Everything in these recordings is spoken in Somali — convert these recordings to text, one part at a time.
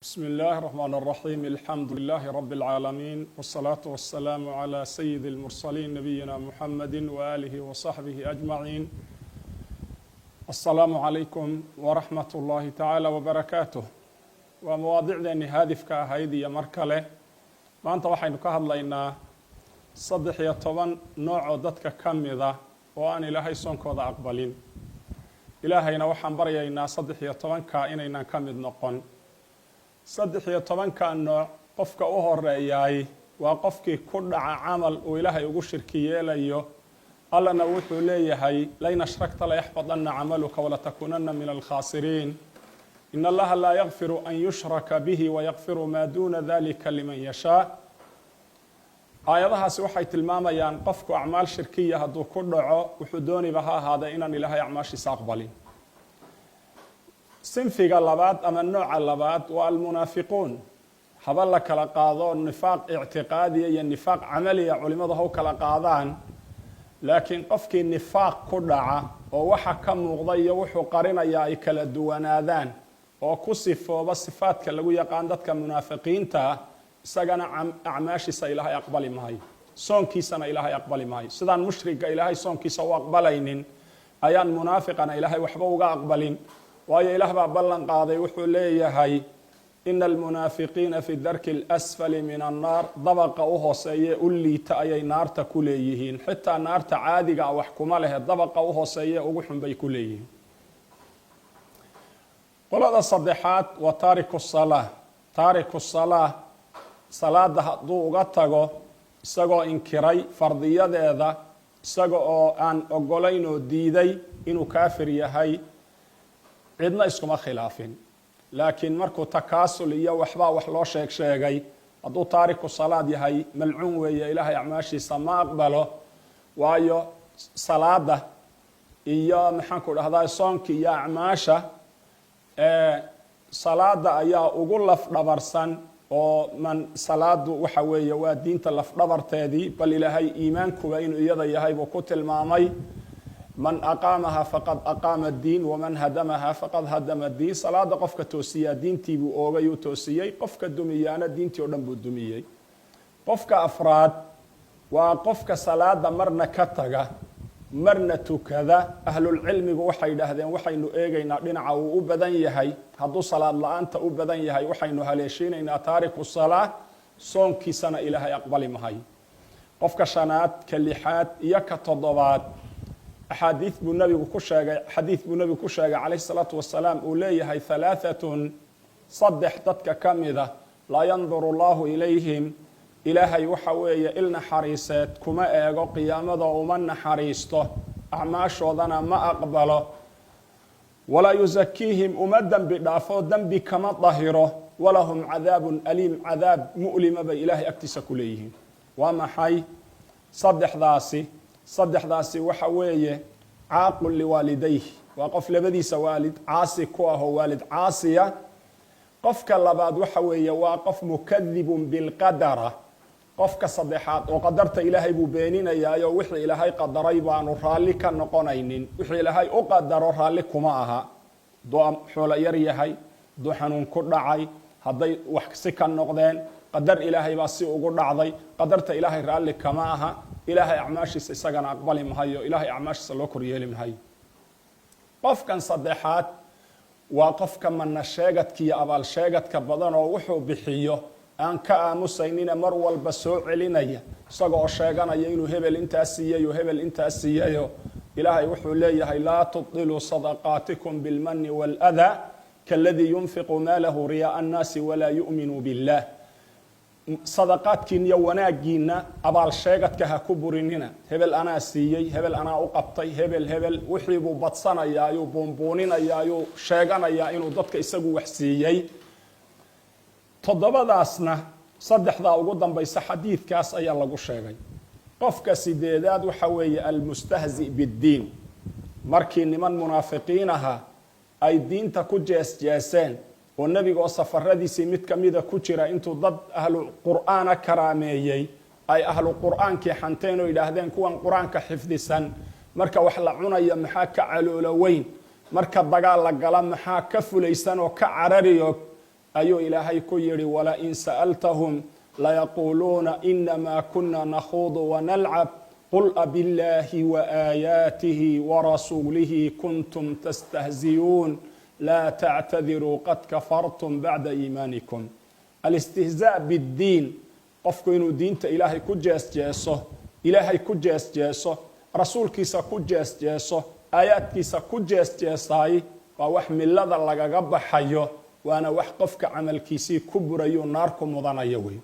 بسم الله الرحمن الرحيم الحمد لله رب العالمين والصلاة والسلام على سيد المرسلين نبينا محمد وآله وصحبه أجمعين. السلام عليكم ورحمة الله تعالى وبركاته. ومواضيعنا هادفك هيدي مركلة ما أنت وحين كهضلينا صدح يطبن نوع ضدك كمذا وأن إلهي صنك وضع أقبلين إلهينا وحن برينا صدح يطبن كائننا كمذ نقن صدح يطبن كأنه قفك أهر رأيي وقفك كل عمل وإلهي يقول شركية ليه الله نوحي ليه لين أشركت لا يحفظن عملك ولا تكونن من الخاسرين إن الله لا يغفر أن يشرك به ويغفر ما دون ذلك لمن يشاء. آياتها waxay tilmaamayaan qofku acmaal shirkiya haduu ku dhaco wuxuu dooniba ha ahaada inaan ilaahay acmaashiisa aqbalin. sinfiga labaad ama nooca labaad waa almunaafiquun haba la kala qaado nifaaq i'tiqaadi iyo nifaaq amali culimadu ha kala qaadaan laakiin qofkii nifaaq ku dhaca oo waxa ka muuqda iyo wuxuu qarinaya ay kala duwanaadaan oo ku sifooba sifaadka lagu yaqaan dadka munaafiqiinta isagana acmaashiisa ilaahay aqbali maayo soonkiisana ilaahay aqbali maayo sidaan mushriga ilaahay soonkiisa u aqbalaynin ayaan munaafiqana ilaahay waxba uga aqbalin waayo ilaah baa ballan qaaday wuxuu leeyahay إن المنافقين في الدرك الأسفل من النار ضبق أهوسية أوليت أي نار تكليهين حتى نار تعادق أو حكم له ضبق أهوسية أوحم بيكليهين قل هذا الصدحات وتارك الصلاة تارك الصلاة صلاة ضو غطغو سغو انكري فرضية ذا سغو أن أقولينو ديدي إنو كافر يهي عدنا اسكما خلافين لكن مركو تكاسل iyo waxba wax loo sheegay haduu taariku salaad yahay malcuun weeye ilaahay acmaashiisa ma aqbalo waayo salaada iyo maxaan ku dhahdaa soonki iyo acmaasha salaada ayaa ugu laf dhabarsan oo man salaadu waxa weeye waa diinta laf dhabarteedii bal ilaahay iimaanku inuu iyada yahay buu ku tilmaamay من أقامها فقد أقام الدين ومن هدمها فقد هدم الدين صلاة قفك توسيا دين تيبو أوغيو توسيا قفك الدميانة دين تيودنبو الدمية قفك أفراد وقفك صلاة مرنا كتغة مرنا كذا أهل العلم بوحي لهذين وحي إنه إيغينا لنعو أبدان يهي هدو صلاة لأنت أبدان يهي وحي إنه هليشين إنا تارك الصلاة صون كي سنة إلها يقبل مهي قفك شنات كاللحات يكا تضبات حديث بالنبي كشاجة عليه الصلاة والسلام أوليه هي ثلاثة صدح ضدك كمذا لا ينظر الله إليهم إلهي وحوية إلنا حريسات كما إيغو قيامة ومن حريسته أعماش وضنا ما أقبله ولا يزكيهم أمدا بدافو ذنبي كما ظهره ولهم عذاب أليم عذاب مؤلم بإلهي أكتس كليهم وما حي صدح داسي وحوية عاقل لوالديه وقف لبديس والد عاصي كواه والد عاصية قف كاللباد وحوية وقف مكذب بالقدر قف كصدحات وقدرت إلهي ببينين يا وحي إلهي قدري بان رالك نقونين وحي إلهي أقدر رالك معها دو حول يريهي دو حنون كردعي هذي وحكسك النقدين قدر إلهي باسي أقول عضي قدرت إلهي رالك معها إلهي أعماشي سيساقنا أقبالي مهيو إلهي أعماشي سلوكر يلي مهيو قف كان صدحات وقف كان من الشيغت كي أبال شيغت كبضان ووحو بحيو أن كأمسينين مرول بسوع علينا ساقو الشيغانا يينو هبل انت أسييو هبل انت أسييو إلهي وحو ليه لا تطلوا صدقاتكم بالمن والأذى كالذي ينفق ماله رياء الناس ولا يؤمن بالله صدقاتكين يوناجينا أبال شيغتك هكبريننا هبل أنا سيي هبل أنا أقبطي هبل وحيبو بطسنا يايو بومبونينا يايو شيغانا ياينو ضدك إساقو وحسيي تضبا داسنا صدح ذا وقدام بيس حديث كاس أي الله شيغي قفك سيديداد وحوي المستهزئ بالدين مركين من منافقينها أي دين تكو جاسين والنبي وصفر ردي سميت كميدا كوتشرا انتو ضد أهل القرآن كراميي أي أهل القرآن كي حنتينو إلى هذين كوان قرآن كحفظ سن مركا وحلعونا يمحاك علولوين مركا الضقال لقلام محاك كفليسان وكعرريو ayuu ilaahay ku yidhi walain sa'altahum layaquuluuna inamaa kuna nakhuudu wanalcab qul abillaahi waaaayaatihi warasuulihi kuntum tastahziyuun laa tactadiruu qad kafartum bacda iimaanikum. alistihzaa biddiin, qofku inuu diinta ilaahay ku jeesjeeso, ilaahay ku jeesjeeso, rasuulkiisa ku jeesjeeso, aayaadkiisa ku jeesjeesaay waa wax millada lagaga baxayo, waana wax qofka camalkiisii ku burayo naar ku mudanayo wey.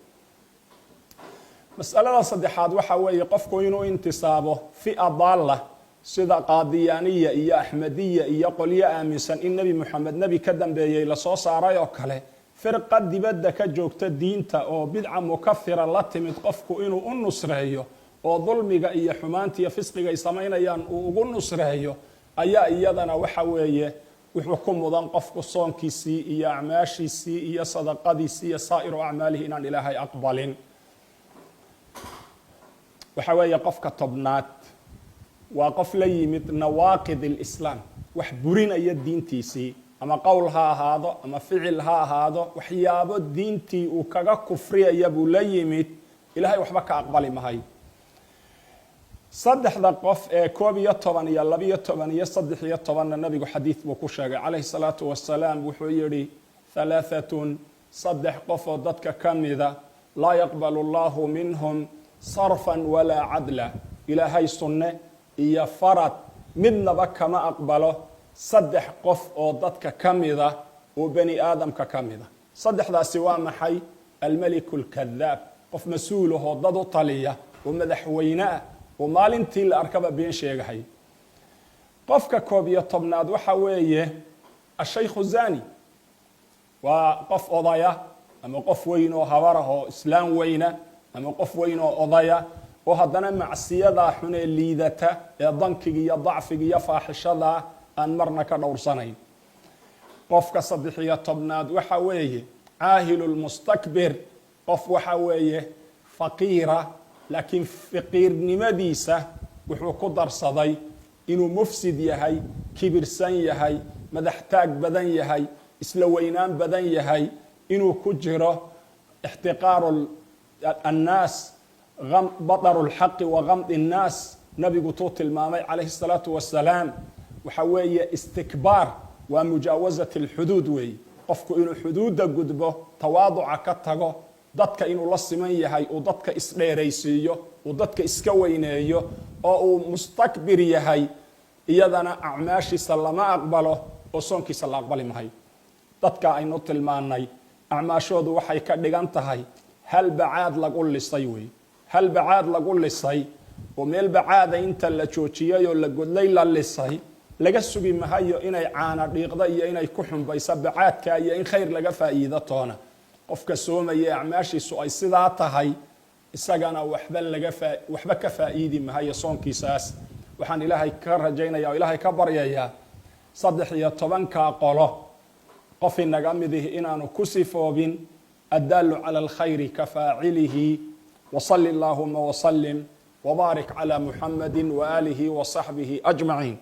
mas'alada saddexaad waxa weeye qofku inuu intisaabo fi'a daalla sida qaadiyaaniya iyo axmediya iyo qolyo aaminsan in nebi moxamed nebi ka dambeeyey lasoo saaray oo kale, firqa dibadda ka joogta diinta oo bidca mukafira la timid qofku inuu u nusreeyo oo dulmiga iyo xumaanta iyo fisqiga ay samaynayaan uu ugu nusreeyo, ayaa iyadana waxa weeye wuxuu ku mudan qofku soonkiisii iyo acmaashiisii iyo sadaqadiisii iyo saa'iru acmaalihi inaan ilaahay aqbalin. waxa weeye qofka tobnaad waa qof la yimid nawaaqid alislaam, wax burinaya diintiisii, ama qowl ha ahaado ama ficil ha ahaado, waxyaabo diintii uu kaga kufriyaya buu la yimid, ilaahay waxba ka aqbali mahay. saddexda qof ee 11 iyo 12 iyo 13 nabigu xadiid buu ku sheegay calayhi salaatu wasalaam, wuxuu yidhi halaaatun, saddex qof oo dadka ka mida laa yaqbalu allahu minhum sarfan walaa cadla, ilaahay sunne iyo farad midnaba kama aqbalo saddex qof oo dadka ka mida oo bani aadamka ka mida. saddexdaasi waa maxay? almeliku lkadaab, qof mas-uulahoo dad u taliya oo madaxweyne ah oo maalintii la arkaba been sheegahay. qofka 11aad waxa weeye ashaykhu zani, waa qof odaya ama qof weyn oo habarah oo islaam weyna ama qof weyn oo odaya oo haddana macsiyadaa xunee liidata ee dankiga iyo dacfiga iyo faaxishada aan marna ka dhowrsanayn. qofka 13aad waxa weeye caahilulmustakbir, qof waxa weeye faqiira, laakiin faqiirnimadiisa wuxuu ku darsaday inuu mufsid yahay, kibirsan yahay, madax taag badan yahay, isla weynaan badan yahay, inuu ku jiro ixtiqaaru annaas, badaru lxaqi wa gamdi nnaas. nabigu tuu tilmaamay calayhi salaatu wasalaam waxa weeye istikbaar waa mujaawasat alxuduud weeye, qofku inuu xuduudda gudbo, tawaaduca ka tago, dadka inuu la siman yahay, uu dadka isdheeraysiiyo, uu dadka iska weyneeyo, oo uu mustakbir yahay, iyadana acmaashiisa lama aqbalo oo soonkiisa la aqbali mahay. dadka aynu tilmaanay acmaashoodu waxay ka dhigan tahay hal bacaad lagu lisay wey, hal bacaad lagu lisay oo meel bacaada inta la joojiyay oo la godlay la lisay, laga sugi mahayo inay caana dhiiqda iyo inay ku xumbayso bacaadka iyo in khayr laga faa'iido toona. qofka soomaya acmaashiisu ay sidaa tahay, isagana waxba ka faa'iidi mahayo soonkiisaas. waxaan ilaahay ka rajaynaya oo ilaahay ka baryayaa 13 qolo qof inaga midihi inaanu ku sifoobin addaalu cala alkhayri ka faacilihi. وصل اللهم وسلم وبارك على محمد وآله وصحبه أجمعين.